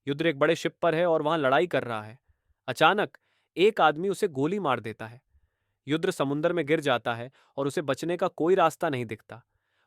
युद्र एक बड़े शिप पर है और वहां लड़ाई कर रहा है। अचानक एक आदमी उसे गोली मार देता है। युद्र समुंदर में गिर जाता है और उसे बचने का कोई रास्ता नहीं दिखता।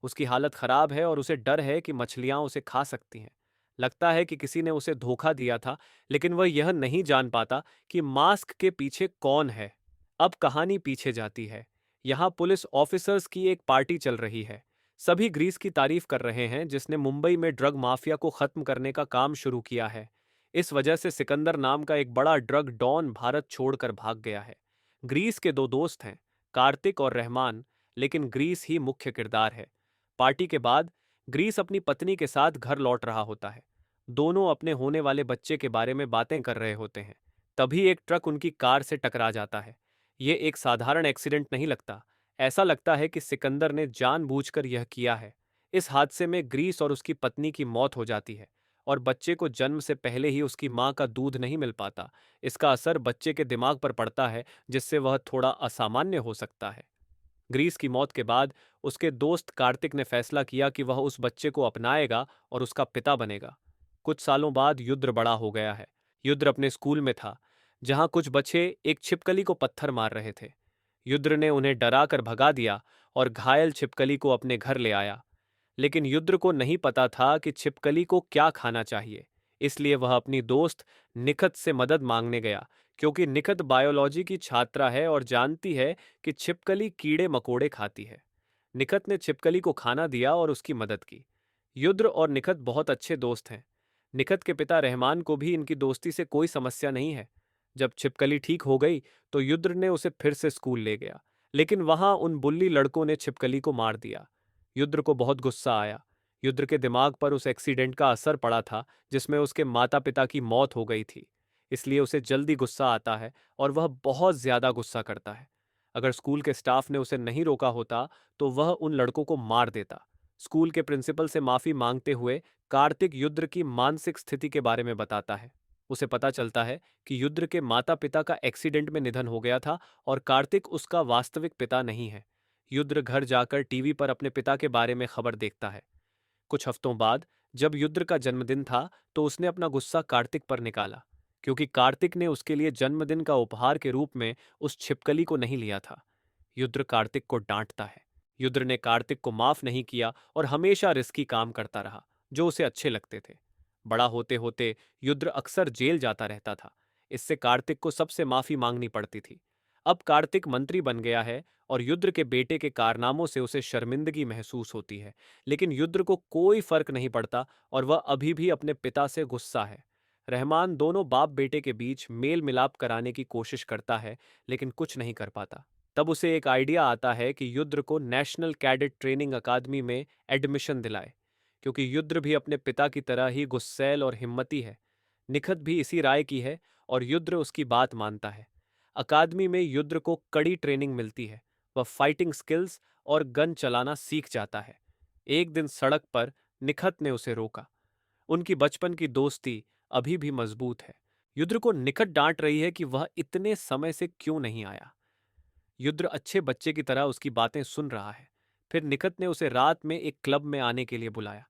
उसकी हालत खराब है और उसे डर है कि मछलियां उसे खा सकती हैं। लगता है कि किसी ने उसे धोखा दिया था, लेकिन वह यह नहीं जान पाता कि मास्क के पीछे कौन है। अब कहानी पीछे जाती है। यहाँ पुलिस ऑफिसर्स की एक पार्टी चल रही है। सभी ग्रीस की तारीफ कर रहे हैं, जिसने मुंबई में ड्रग माफिया को खत्म करने का काम शुरू किया है। इस वजह से सिकंदर नाम का एक बड़ा ड्रग डॉन भारत छोड़कर भाग गया है। ग्रीस के दो दोस्त हैं, कार्तिक और रहमान, लेकिन ग्रीस ही मुख्य किरदार है। पार्टी के बाद ग्रीस अपनी पत्नी के साथ घर लौट रहा होता है। दोनों अपने होने वाले बच्चे के बारे में बातें कर रहे होते हैं। तभी एक ट्रक उनकी कार से टकरा जाता है। ये एक साधारण एक्सीडेंट नहीं लगता। ऐसा लगता है कि सिकंदर ने जानबूझकर यह किया है। इस हादसे में ग्रीस और उसकी पत्नी की मौत हो जाती है और बच्चे को जन्म से पहले ही उसकी मां का दूध नहीं मिल पाता। इसका असर बच्चे के दिमाग पर पड़ता है, जिससे वह थोड़ा असामान्य हो सकता है। ग्रीस की मौत के बाद उसके दोस्त कार्तिक ने फैसला किया कि वह उस बच्चे को अपनाएगा और उसका पिता बनेगा। कुछ सालों बाद युद्र बड़ा हो गया है। युद्र अपने स्कूल में था, जहां कुछ बच्चे एक छिपकली को पत्थर मार रहे थे। युद्र ने उन्हें डरा कर भगा दिया और घायल छिपकली को अपने घर ले आया। लेकिन युद्र को नहीं पता था कि छिपकली को क्या खाना चाहिए। इसलिए वह अपनी दोस्त निखत से मदद मांगने गया, क्योंकि निखत बायोलॉजी की छात्रा है और जानती है कि छिपकली कीड़े मकोड़े खाती है। निखत ने छिपकली को खाना दिया और उसकी मदद की। युद्र और निखत बहुत अच्छे दोस्त हैं। निखत के पिता रहमान को भी इनकी दोस्ती से कोई समस्या नहीं है। जब छिपकली ठीक हो गई तो युद्र ने उसे फिर से स्कूल ले गया, लेकिन वहां उन बुल्ली लड़कों ने छिपकली को मार दिया। युद्र को बहुत गुस्सा आया। युद्र के दिमाग पर उस एक्सीडेंट का असर पड़ा था, जिसमें उसके माता पिता की मौत हो गई थी। इसलिए उसे जल्दी गुस्सा आता है और वह बहुत ज्यादा गुस्सा करता है। अगर स्कूल के स्टाफ ने उसे नहीं रोका होता तो वह उन लड़कों को मार देता। स्कूल के प्रिंसिपल से माफी मांगते हुए कार्तिक युद्र की मानसिक स्थिति के बारे में बताता है। उसे पता चलता है कि युद्र के माता पिता का एक्सीडेंट में निधन हो गया था और कार्तिक उसका वास्तविक पिता नहीं है। युद्र घर जाकर टीवी पर अपने पिता के बारे में खबर देखता है। कुछ हफ्तों बाद जब युद्र का जन्मदिन था तो उसने अपना गुस्सा कार्तिक पर निकाला, क्योंकि कार्तिक ने उसके लिए जन्मदिन का उपहार के रूप में उस छिपकली को नहीं लिया था। युद्र कार्तिक को डांटता है। युद्र ने कार्तिक को माफ नहीं किया और हमेशा रिस्की काम करता रहा, जो उसे अच्छे लगते थे। बड़ा होते होते युद्र अक्सर जेल जाता रहता था। इससे कार्तिक को सबसे माफी मांगनी पड़ती थी। अब कार्तिक मंत्री बन गया है और युद्र के बेटे के कारनामों से उसे शर्मिंदगी महसूस होती है। लेकिन युद्र को कोई फर्क नहीं पड़ता और वह अभी भी अपने पिता से गुस्सा है। रहमान दोनों बाप बेटे के बीच मेल मिलाप कराने की कोशिश करता है, लेकिन कुछ नहीं कर पाता। तब उसे एक आइडिया आता है कि युद्र को नेशनल कैडेट ट्रेनिंग अकादमी में एडमिशन दिलाए, क्योंकि युद्र भी अपने पिता की तरह ही गुस्सैल और हिम्मती है। निखत भी इसी राय की है और युद्र उसकी बात मानता है। अकादमी में युद्र को कड़ी ट्रेनिंग मिलती है। वह फाइटिंग स्किल्स और गन चलाना सीख जाता है। एक दिन सड़क पर निखत ने उसे रोका। उनकी बचपन की दोस्ती अभी भी मजबूत है। युद्र को निखत डांट रही है कि वह इतने समय से क्यों नहीं आया। युद्र अच्छे बच्चे की तरह उसकी बातें सुन रहा है। फिर निखत ने उसे रात में एक क्लब में आने के लिए बुलाया।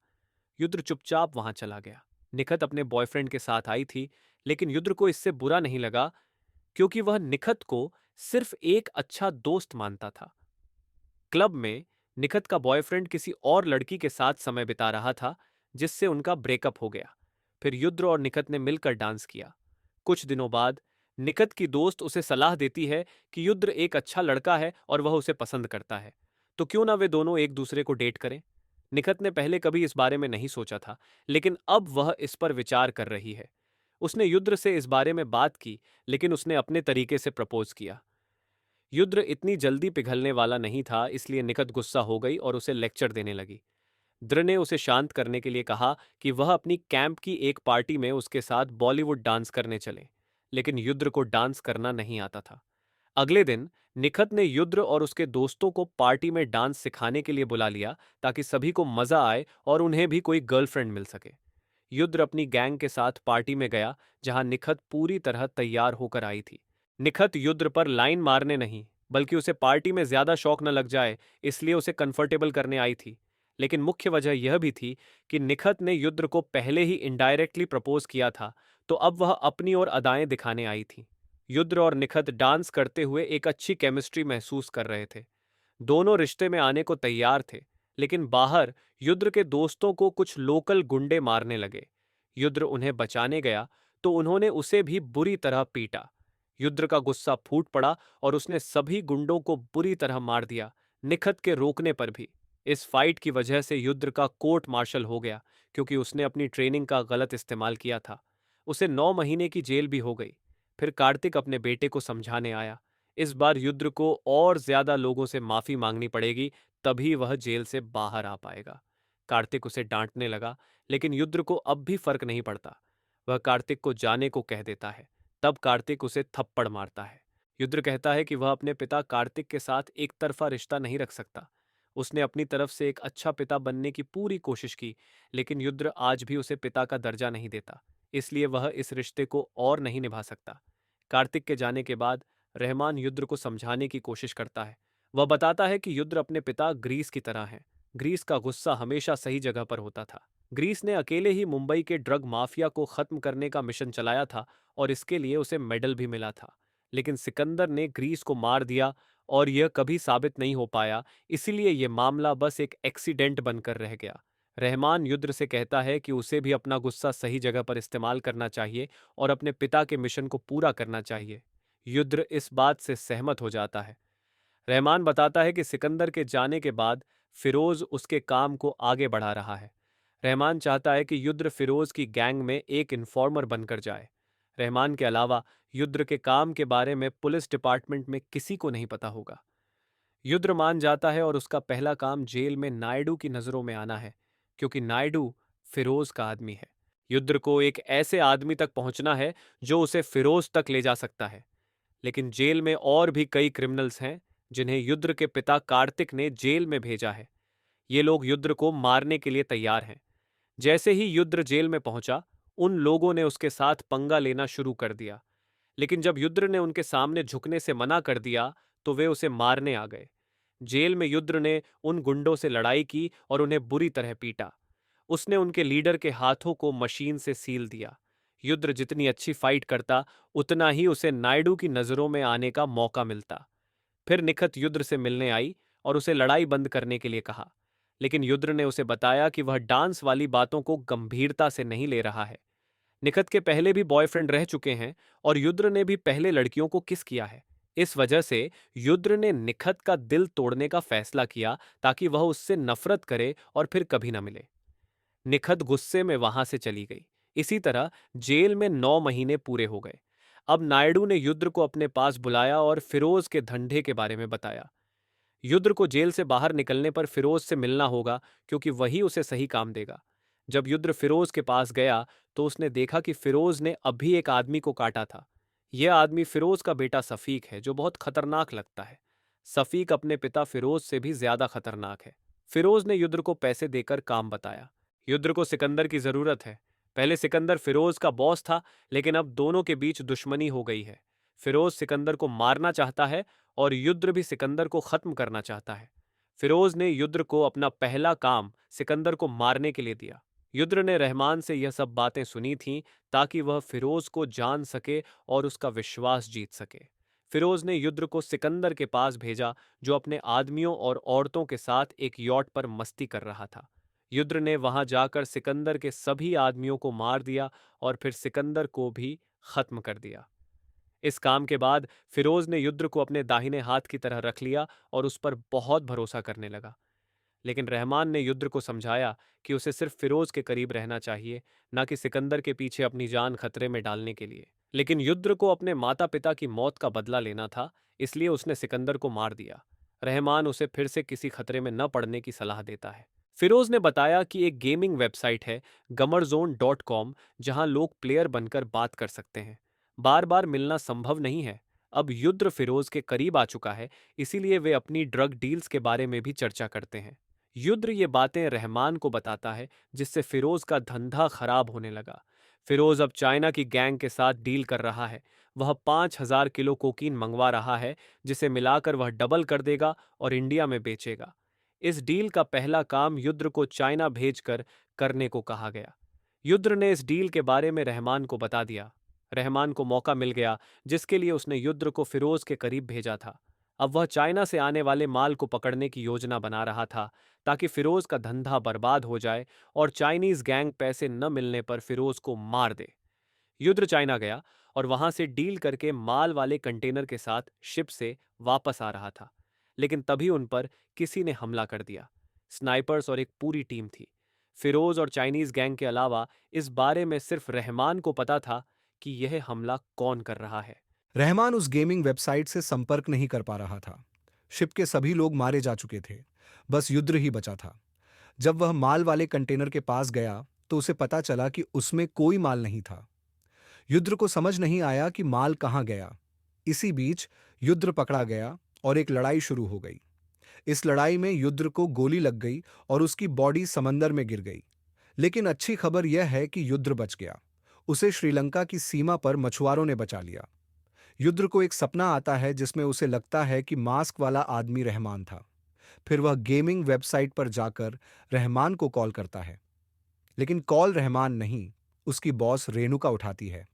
युद्र चुपचाप वहां चला गया। निखत अपने बॉयफ्रेंड के साथ आई थी, लेकिन युद्र को इससे बुरा नहीं लगा, क्योंकि वह निखत को सिर्फ एक अच्छा दोस्त मानता था। क्लब में निखत का बॉयफ्रेंड किसी और लड़की के साथ समय बिता रहा था, जिससे उनका ब्रेकअप हो गया। फिर युद्र और निखत ने मिलकर डांस किया। कुछ दिनों बाद निखत की दोस्त उसे सलाह देती है कि युद्र एक अच्छा लड़का है और वह उसे पसंद करता है, तो क्यों ना वे दोनों एक दूसरे को डेट करें। निखत ने पहले कभी इस बारे में नहीं सोचा था, लेकिन अब वह इस पर विचार कर रही है। उसने युद्र से इस बारे में बात की, लेकिन उसने अपने तरीके से प्रपोज किया। युद्र इतनी जल्दी पिघलने वाला नहीं था, इसलिए निखत गुस्सा हो गई और उसे लेक्चर देने लगी। द्र ने उसे शांत करने के लिए कहा कि वह अपनी कैंप की एक पार्टी में उसके साथ बॉलीवुड डांस करने चले, लेकिन युद्र को डांस करना नहीं आता था। अगले दिन निखत ने युद्र और उसके दोस्तों को पार्टी में डांस सिखाने के लिए बुला लिया, ताकि सभी को मजा आए और उन्हें भी कोई गर्लफ्रेंड मिल सके। युद्र अपनी गैंग के साथ पार्टी में गया, जहां निखत पूरी तरह तैयार होकर आई थी। निखत युद्र पर लाइन मारने नहीं, बल्कि उसे पार्टी में ज्यादा शौक न लग जाए, इसलिए उसे कंफर्टेबल करने आई थी। लेकिन मुख्य वजह यह भी थी कि निखत ने युद्ध को पहले ही इनडायरेक्टली प्रपोज किया था, तो अब वह अपनी ओर अदाएं दिखाने आई थी। युद्ध और निखत डांस करते हुए एक अच्छी केमिस्ट्री महसूस कर रहे थे। दोनों रिश्ते में आने को तैयार थे, लेकिन बाहर युद्ध के दोस्तों को कुछ लोकल गुंडे मारने लगे। युद्ध उन्हें बचाने गया तो उन्होंने उसे भी बुरी तरह पीटा। युद्ध का गुस्सा फूट पड़ा और उसने सभी गुंडों को बुरी तरह मार दिया, निखत के रोकने पर भी। इस फाइट की वजह से युद्ध का कोर्ट मार्शल हो गया, क्योंकि उसने अपनी ट्रेनिंग का गलत इस्तेमाल किया था। उसे 9 महीने की जेल भी हो गई। फिर कार्तिक अपने बेटे को समझाने आया। इस बार युद्ध को और ज्यादा लोगों से माफी मांगनी पड़ेगी, तभी वह जेल से बाहर आ पाएगा। कार्तिक उसे डांटने लगा, लेकिन युद्ध को अब भी फर्क नहीं पड़ता। वह कार्तिक को जाने को कह देता है। तब कार्तिक उसे थप्पड़ मारता है। युद्ध कहता है कि वह अपने पिता कार्तिक के साथ एक तरफा रिश्ता नहीं रख सकता। उसने अपनी तरफ से एक अच्छा पिता बनने की पूरी कोशिश की, लेकिन युद्ध आज भी उसे पिता का दर्जा नहीं देता, इसलिए वह इस रिश्ते को और नहीं निभा सकता। कार्तिक के जाने के बाद रहमान युद्ध को समझाने की कोशिश करता है। वह बताता है कि युद्ध अपने पिता ग्रीस की तरह है। ग्रीस का गुस्सा हमेशा सही जगह पर होता था। ग्रीस ने अकेले ही मुंबई के ड्रग माफिया को खत्म करने का मिशन चलाया था और इसके लिए उसे मेडल भी मिला था। लेकिन सिकंदर ने ग्रीस को मार दिया और यह कभी साबित नहीं हो पाया, इसीलिए यह मामला बस एक एक्सीडेंट बनकर रह गया। रहमान युद्ध से कहता है कि उसे भी अपना गुस्सा सही जगह पर इस्तेमाल करना चाहिए और अपने पिता के मिशन को पूरा करना चाहिए। युद्ध इस बात से सहमत हो जाता है। रहमान बताता है कि सिकंदर के जाने के बाद फिरोज उसके काम को आगे बढ़ा रहा है। रहमान चाहता है कि युद्ध फिरोज की गैंग में एक इन्फॉर्मर बनकर जाए। रहमान के अलावा युद्ध के काम के बारे में पुलिस डिपार्टमेंट में किसी को नहीं पता होगा। युद्ध मान जाता है और उसका पहला काम जेल में नायडू की नजरों में आना है, क्योंकि नायडू फिरोज का आदमी है। युद्ध को एक ऐसे आदमी तक पहुंचना है जो उसे फिरोज तक ले जा सकता है। लेकिन जेल में और भी कई क्रिमिनल्स हैं जिन्हें युद्ध के पिता कार्तिक ने जेल में भेजा है। ये लोग युद्ध को मारने के लिए तैयार हैं। जैसे ही युद्ध जेल में पहुंचा, उन लोगों ने उसके साथ पंगा लेना शुरू कर दिया। लेकिन जब युद्ध ने उनके सामने झुकने से मना कर दिया, तो वे उसे मारने आ गए। जेल में युद्ध ने उन गुंडों से लड़ाई की और उन्हें बुरी तरह पीटा। उसने उनके लीडर के हाथों को मशीन से सील दिया। युद्ध जितनी अच्छी फाइट करता, उतना ही उसे नायडू की नजरों में आने का मौका मिलता। फिर निखत युद्ध से मिलने आई और उसे लड़ाई बंद करने के लिए कहा, लेकिन युद्ध ने उसे बताया कि वह डांस वाली बातों को गंभीरता से नहीं ले रहा है। निखत के पहले भी बॉयफ्रेंड रह चुके हैं और युद्ध ने भी पहले लड़कियों को किस किया है। इस वजह से युद्ध ने निखत का दिल तोड़ने का फैसला किया, ताकि वह उससे नफरत करे और फिर कभी न मिले। निखत गुस्से में वहां से चली गई। इसी तरह जेल में 9 महीने पूरे हो गए। अब नायडू ने युद्ध को अपने पास बुलाया और फिरोज के धंधे के बारे में बताया। युद्ध को जेल से बाहर निकलने पर फिरोज से मिलना होगा, क्योंकि वही उसे सही काम देगा। जब युद्ध फिरोज के पास गया तो उसने देखा कि फिरोज ने अभी एक आदमी को काटा था। यह आदमी फिरोज का बेटा सफीक है, जो बहुत खतरनाक लगता है। सफीक अपने पिता फिरोज से भी ज्यादा खतरनाक है। फिरोज ने युद्ध को पैसे देकर काम बताया। युद्ध को सिकंदर की जरूरत है। पहले सिकंदर फिरोज का बॉस था, लेकिन अब दोनों के बीच दुश्मनी हो गई है। फिरोज सिकंदर को मारना चाहता है और युद्ध भी सिकंदर को खत्म करना चाहता है। फिरोज ने युद्ध को अपना पहला काम सिकंदर को मारने के लिए दिया। युद्ध ने रहमान से यह सब बातें सुनी थीं, ताकि वह फिरोज को जान सके और उसका विश्वास जीत सके। फिरोज ने युद्ध को सिकंदर के पास भेजा, जो अपने आदमियों और औरतों के साथ एक यॉट पर मस्ती कर रहा था। युद्ध ने वहां जाकर सिकंदर के सभी आदमियों को मार दिया और फिर सिकंदर को भी खत्म कर दिया। इस काम के बाद फिरोज ने युद्ध को अपने दाहिने हाथ की तरह रख लिया और उस पर बहुत भरोसा करने लगा। लेकिन रहमान ने युद्ध को समझाया कि उसे सिर्फ फिरोज के करीब रहना चाहिए, न कि सिकंदर के पीछे अपनी जान खतरे में डालने के लिए। लेकिन युद्ध को अपने माता पिता की मौत का बदला लेना था, इसलिए उसने सिकंदर को मार दिया। रहमान उसे फिर से किसी खतरे में न पड़ने की सलाह देता है। फिरोज ने बताया कि एक गेमिंग वेबसाइट है, गमरजोन.com, जहां लोग प्लेयर बनकर बात कर सकते हैं। बार बार मिलना संभव नहीं है। अब युद्ध फिरोज के करीब आ चुका है, इसीलिए वे अपनी ड्रग डील्स के बारे में भी चर्चा करते हैं। युद्ध ये बातें रहमान को बताता है, जिससे फिरोज का धंधा खराब होने लगा। फिरोज अब चाइना की गैंग के साथ डील कर रहा है। वह 5,000 किलो कोकीन मंगवा रहा है, जिसे मिलाकर वह डबल कर देगा और इंडिया में बेचेगा। इस डील का पहला काम युद्र को चाइना भेजकर करने को कहा गया। युद्र ने इस डील के बारे में रहमान को बता दिया। रहमान को मौका मिल गया जिसके लिए उसने युद्र को फिरोज के करीब भेजा था। अब वह चाइना से आने वाले माल को पकड़ने की योजना बना रहा था ताकि फिरोज का धंधा बर्बाद हो जाए और चाइनीज गैंग पैसे न मिलने पर फिरोज को मार दे। युद्र चाइना गया और वहां से डील करके माल वाले कंटेनर के साथ शिप से वापस आ रहा था। लेकिन तभी उन पर किसी ने हमला कर दिया। स्नाइपर्स और एक पूरी टीम थी। फिरोज और चाइनीज गैंग के अलावा इस बारे में सिर्फ रहमान को पता था कि यह हमला कौन कर रहा है। रहमान उस गेमिंग वेबसाइट से संपर्क नहीं कर पा रहा था। शिप के सभी लोग मारे जा चुके थे। बस युद्र ही बचा था। जब वह माल वाले कंटेनर के पास गया तो उसे पता चला कि उसमें कोई माल नहीं था। युद्र को समझ नहीं आया कि माल कहाँ गया। इसी बीच युद्र पकड़ा गया और एक लड़ाई शुरू हो गई। इस लड़ाई में युद्र को गोली लग गई और उसकी बॉडी समंदर में गिर गई। लेकिन अच्छी खबर यह है कि युद्र बच गया। उसे श्रीलंका की सीमा पर मछुआरों ने बचा लिया। युद्र को एक सपना आता है जिसमें उसे लगता है कि मास्क वाला आदमी रहमान था। फिर वह गेमिंग वेबसाइट पर जाकर रहमान को कॉल करता है। लेकिन कॉल रहमान नहीं, उसकी बॉस रेणुका उठाती है।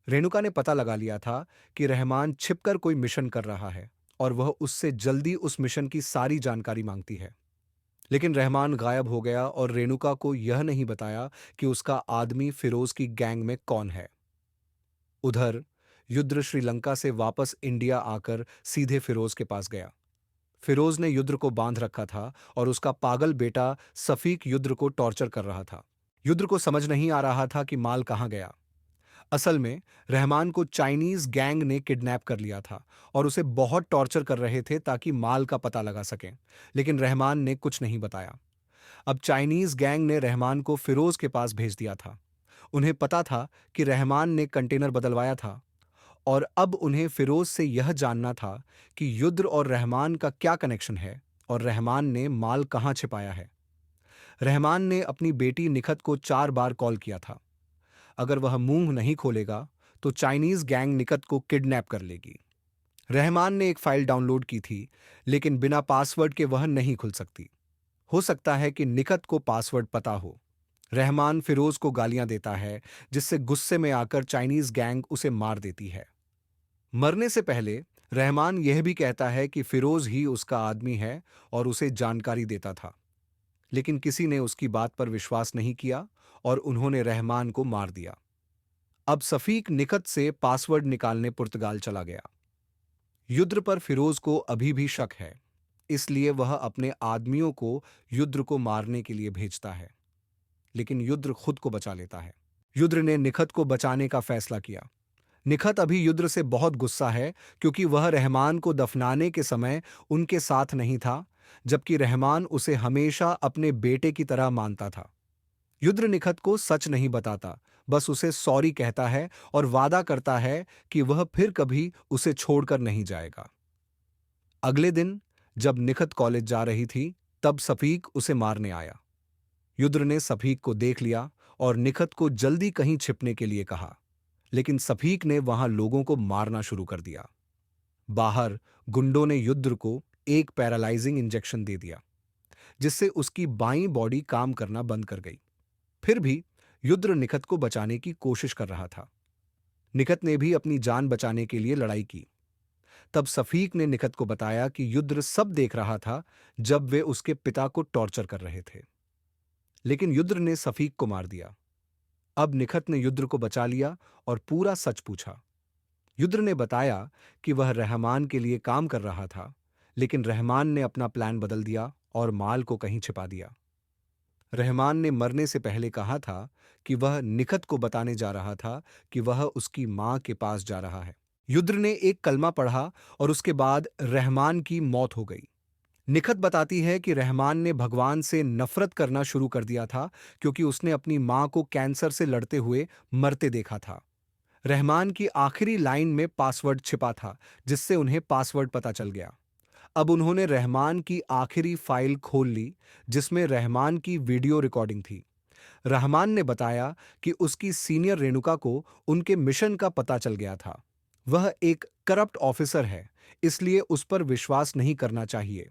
रेणुका ने पता लगा लिया था कि रहमान छिपकर कोई मिशन कर रहा है और वह उससे जल्दी उस मिशन की सारी जानकारी मांगती है। लेकिन रहमान गायब हो गया और रेणुका को यह नहीं बताया कि उसका आदमी फिरोज की गैंग में कौन है। उधर युद्र श्रीलंका से वापस इंडिया आकर सीधे फिरोज के पास गया। फिरोज ने युद्र को बांध रखा था और उसका पागल बेटा सफीक युद्र को टॉर्चर कर रहा था। युद्र को समझ नहीं आ रहा था कि माल कहाँ गया। असल में रहमान को चाइनीज गैंग ने किडनैप कर लिया था और उसे बहुत टॉर्चर कर रहे थे ताकि माल का पता लगा सकें। लेकिन रहमान ने कुछ नहीं बताया। अब चाइनीज गैंग ने रहमान को फिरोज के पास भेज दिया था। उन्हें पता था कि रहमान ने कंटेनर बदलवाया था और अब उन्हें फिरोज से यह जानना था कि युद्र और रहमान का क्या कनेक्शन है और रहमान ने माल कहाँ छिपाया है। रहमान ने अपनी बेटी निखत को 4 बार कॉल किया था। अगर वह मुंह नहीं खोलेगा तो चाइनीज गैंग निखत को किडनैप कर लेगी। रहमान ने एक फाइल डाउनलोड की थी, लेकिन बिना पासवर्ड के वह नहीं खुल सकती। हो सकता है कि निखत को पासवर्ड पता हो। रहमान फिरोज को गालियां देता है, जिससे गुस्से में आकर चाइनीज गैंग उसे मार देती है। मरने से पहले रहमान यह भी कहता है कि फिरोज ही उसका आदमी है और उसे जानकारी देता था। लेकिन किसी ने उसकी बात पर विश्वास नहीं किया और उन्होंने रहमान को मार दिया। अब सफीक निखत से पासवर्ड निकालने पुर्तगाल चला गया। युद्र पर फिरोज को अभी भी शक है, इसलिए वह अपने आदमियों को युद्र को मारने के लिए भेजता है। लेकिन युद्र खुद को बचा लेता है। युद्र ने निखत को बचाने का फैसला किया। निखत अभी युद्र से बहुत गुस्सा है क्योंकि वह रहमान को दफनाने के समय उनके साथ नहीं था, जबकि रहमान उसे हमेशा अपने बेटे की तरह मानता था। युद्र निखत को सच नहीं बताता, बस उसे सॉरी कहता है और वादा करता है कि वह फिर कभी उसे छोड़कर नहीं जाएगा। अगले दिन जब निखत कॉलेज जा रही थी, तब सफीक उसे मारने आया। युद्र ने सफीक को देख लिया और निखत को जल्दी कहीं छिपने के लिए कहा। लेकिन सफीक ने वहां लोगों को मारना शुरू कर दिया। बाहर गुंडों ने युद्र को एक पैरालाइजिंग इंजेक्शन दे दिया, जिससे उसकी बाईं बॉडी काम करना बंद कर गई। फिर भी युद्र निखत को बचाने की कोशिश कर रहा था। निखत ने भी अपनी जान बचाने के लिए लड़ाई की। तब सफीक ने निखत को बताया कि युद्र सब देख रहा था जब वे उसके पिता को टॉर्चर कर रहे थे। लेकिन युद्र ने सफीक को मार दिया। अब निखत ने युद्र को बचा लिया और पूरा सच पूछा। युद्र ने बताया कि वह रहमान के लिए काम कर रहा था, लेकिन रहमान ने अपना प्लान बदल दिया और माल को कहीं छिपा दिया। रहमान ने मरने से पहले कहा था कि वह निखत को बताने जा रहा था कि वह उसकी मां के पास जा रहा है। युद्र ने एक कलमा पढ़ा और उसके बाद रहमान की मौत हो गई। निखत बताती है कि रहमान ने भगवान से नफरत करना शुरू कर दिया था क्योंकि उसने अपनी मां को कैंसर से लड़ते हुए मरते देखा था। रहमान की आखिरी लाइन में पासवर्ड छिपा था, जिससे उन्हें पासवर्ड पता चल गया। अब उन्होंने रहमान की आखिरी फाइल खोल ली, जिसमें रहमान की वीडियो रिकॉर्डिंग थी। रहमान ने बताया कि उसकी सीनियर रेणुका को उनके मिशन का पता चल गया था। वह एक करप्ट ऑफिसर है, इसलिए उस पर विश्वास नहीं करना चाहिए।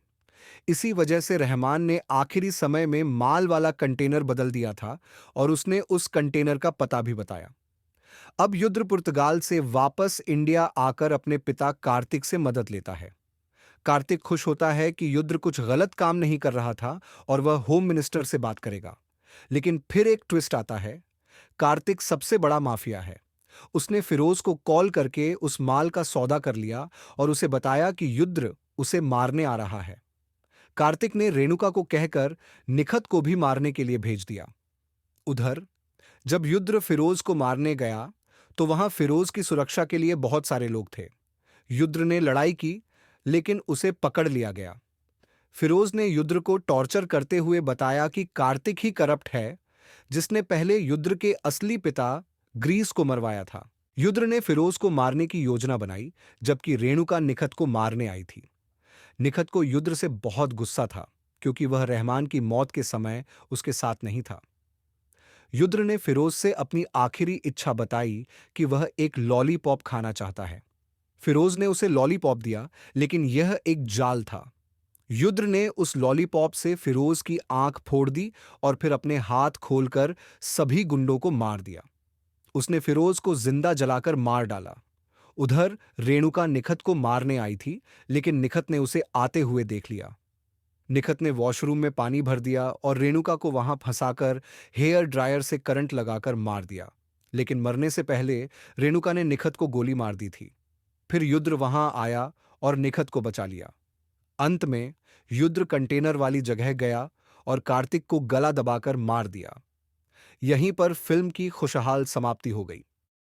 इसी वजह से रहमान ने आखिरी समय में माल वाला कंटेनर बदल दिया था और उसने उस कंटेनर का पता भी बताया। अब युद्ध पुर्तगाल से वापस इंडिया आकर अपने पिता कार्तिक से मदद लेता है। कार्तिक खुश होता है कि युद्ध कुछ गलत काम नहीं कर रहा था और वह होम मिनिस्टर से बात करेगा। लेकिन फिर एक ट्विस्ट आता है। कार्तिक सबसे बड़ा माफिया है। उसने फिरोज को कॉल करके उस माल का सौदा कर लिया और उसे बताया कि युद्ध उसे मारने आ रहा है। कार्तिक ने रेणुका को कहकर निखत को भी मारने के लिए भेज दिया। उधर जब युद्ध फिरोज को मारने गया तो वहां फिरोज की सुरक्षा के लिए बहुत सारे लोग थे। युद्ध ने लड़ाई की, लेकिन उसे पकड़ लिया गया। फिरोज ने युद्ध को टॉर्चर करते हुए बताया कि कार्तिक ही करप्ट है, जिसने पहले युद्ध के असली पिता ग्रीस को मरवाया था। युद्ध ने फिरोज को मारने की योजना बनाई, जबकि रेणुका निखत को मारने आई थी। निखत को युद्ध से बहुत गुस्सा था, क्योंकि वह रहमान की मौत के समय उसके साथ नहीं था। युद्ध ने फिरोज से अपनी आखिरी इच्छा बताई कि वह एक लॉलीपॉप खाना चाहता है। फिरोज ने उसे लॉलीपॉप दिया, लेकिन यह एक जाल था। युद्ध ने उस लॉलीपॉप से फिरोज की आंख फोड़ दी और फिर अपने हाथ खोलकर सभी गुंडों को मार दिया। उसने फिरोज को जिंदा जलाकर मार डाला। उधर रेणुका निखत को मारने आई थी, लेकिन निखत ने उसे आते हुए देख लिया। निखत ने वॉशरूम में पानी भर दिया और रेणुका को वहां फंसाकर हेयर ड्रायर से करंट लगाकर मार दिया। लेकिन मरने से पहले रेणुका ने निखत को गोली मार दी थी। फिर युद्ध वहां आया और निखत को बचा लिया। अंत में युद्ध कंटेनर वाली जगह गया और कार्तिक को गला दबाकर मार दिया। यहीं पर फिल्म की खुशहाल समाप्ति हो गई।